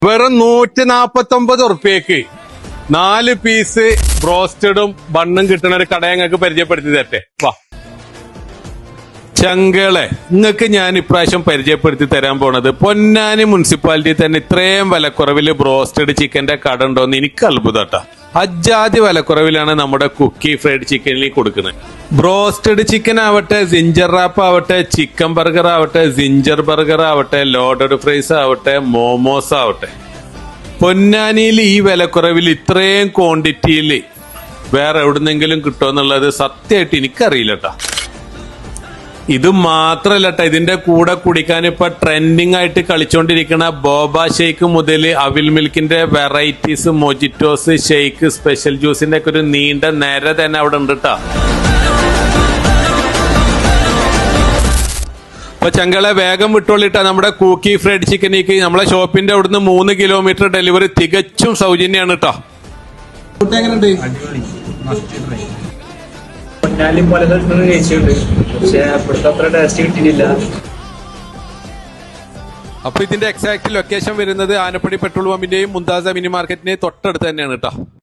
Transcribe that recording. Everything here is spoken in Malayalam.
വെറും 149 4 പീസ് ബ്രോസ്റ്റഡും ബണ്ണും കിട്ടുന്ന ഒരു കട ഞങ്ങൾക്ക് പരിചയപ്പെടുത്തി തരട്ടെ. വാ ചങ്കളെ, നിങ്ങൾക്ക് ഞാൻ ഇപ്രാവശ്യം പരിചയപ്പെടുത്തി തരാൻ പോണത് പൊന്നാനി മുനിസിപ്പാലിറ്റി തന്നെ ഇത്രയും വിലക്കുറവില് ബ്രോസ്റ്റഡ് ചിക്കന്റെ കട ഉണ്ടോന്ന് എനിക്ക് അത്ഭുതട്ടാ. അജാതി വിലക്കുറവിലാണ് നമ്മുടെ കുക്കി ഫ്രൈഡ് ചിക്കനിൽ കൊടുക്കുന്നത്. ബ്രോസ്റ്റഡ് ചിക്കൻ ആവട്ടെ, സിഞ്ചർ റാപ്പ് ആവട്ടെ, ചിക്കൻ ബർഗർ ആവട്ടെ, സിഞ്ചർ ബർഗർ ആവട്ടെ, ലോഡഡ് ഫ്രൈസ് ആവട്ടെ, മോമോസ് ആവട്ടെ, പൊന്നാനിയിൽ ഈ വിലക്കുറവിൽ ഇത്രയും ക്വാണ്ടിറ്റിയിൽ വേറെ എവിടുന്നെങ്കിലും കിട്ടുമെന്നുള്ളത് സത്യമായിട്ട് എനിക്കറിയില്ല കേട്ടാ. ഇത് മാത്രല്ല ട്ടോ, ഇതിന്റെ കൂടെ കുടിക്കാൻ ഇപ്പൊ ട്രെൻഡിങ് ആയിട്ട് കളിച്ചോണ്ടിരിക്കുന്ന ബോബ ഷേക്ക് മുതൽ അവിൽ മിൽക്കിന്റെ വെറൈറ്റീസ്, മൊജിറ്റോസ്, ഷേക്ക്, സ്പെഷ്യൽ ജ്യൂസിന്റെ ഒക്കെ ഒരു നീണ്ട നിര തന്നെ അവിടെ ഉണ്ട് ട്ടാ. അപ്പൊ ചങ്കളെ വേഗം വിട്ടോളിട്ടാ. നമ്മുടെ കുക്കി ഫ്രൈഡ് ചിക്കനിക്ക് നമ്മളെ ഷോപ്പിന്റെ അവിടുന്ന് 3 കിലോമീറ്റർ ഡെലിവറി തികച്ചും സൗജന്യമാണ് കേട്ടോ. പൊന്നാലി പോലെ കഴിച്ചിട്ടുണ്ട്, പക്ഷെ അപ്പോഴത്തെ അത്ര ടേസ്റ്റ് കിട്ടിയില്ല. അപ്പൊ ഇതിന്റെ എക്സാക്ട് ലൊക്കേഷൻ വരുന്നത് ആനപ്പടി പെട്രോൾ പമ്പിന്റെയും മുന്താസ മിനി മാർക്കറ്റിന്റെയും തൊട്ടടുത്ത് തന്നെയാണ് കേട്ടോ.